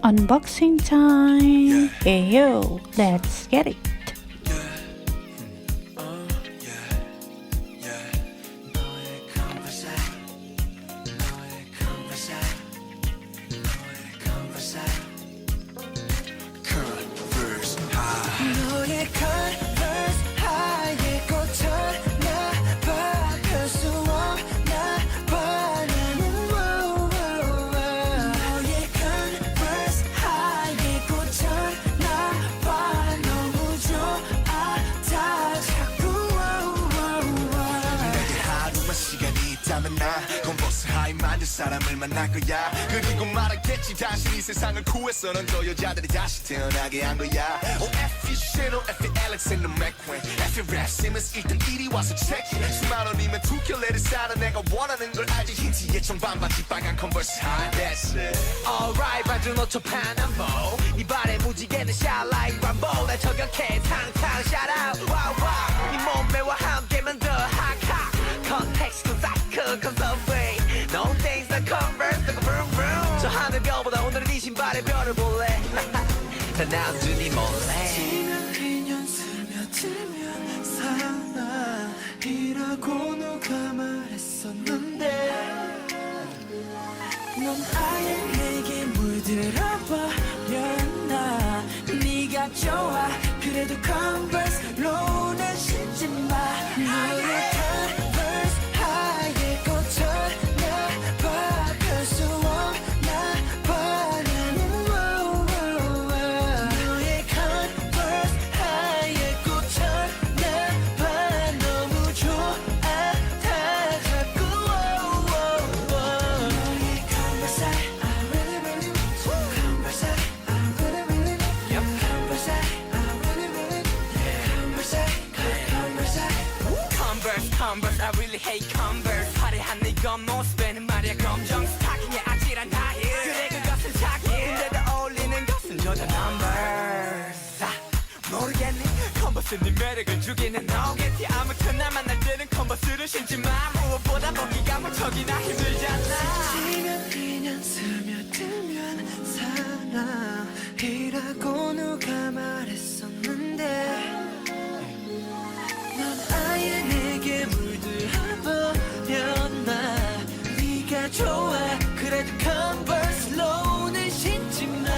Unboxing time. Hey yo, let's get it. 컨버스 하이 만질 사람을 만날 거야. 그리고 말하겠지 당신이 세상을 구해서 넌 저 여자들이 다시 태어나게 한 거야. F.E. 신호, F.E. Alexander McQueen, F.E. Rap Simmons 일단 이리 와서 체크해. 수만 원이면 두 켤레를 사는 내가 원하는 걸 알지. 흰티에 청반바지 빨간 컨버스 하이. That's it. Alright 반주 노초 파남보 네 발에 무지개는 샤라이 람보 날 저격해 탕탕 shout 와우 이 몸매와 함께만 더 핫핫 컨텍스트 사이클 컨서브웨이 No things that converse like a vroom vroom 저 하늘별보다 오늘은 이 신발의 별을 볼래 다 남준이 몰래 지면 그년 스며들면 사랑이라고 누가 말했었는데 넌 아예 내게 물들어버렸나 네가 좋아 그래도 컨버스로는 신지 마 너의 컨버스 하얘 꽂혀나 봐 별 수 없나 봐 나는 너의 컨버스 하얘 꽂혀나 봐 너무 좋아 다 자꾸 너의 컨버스 I really really converse I really really converse I really really Converse I really hate Converse 화려한 네 겉모습에는 말이야 검정 스타킹에 아찔한 다힐 그래 그것은 자기 근데도 어울리는 것은 저저 Numbers 모르겠니 컨버스 네 매력을 주기는 너겠지 아무튼 날 만날 때는 컨버스를 신지 마 무엇보다 먹기가 무척이나 힘들잖아 지면 그냥 스며들면 사랑이라고 누가 말했었는데 넌 아예 내게 물들어버렸나 네가 좋아 그래도 컨버스로는 신지 마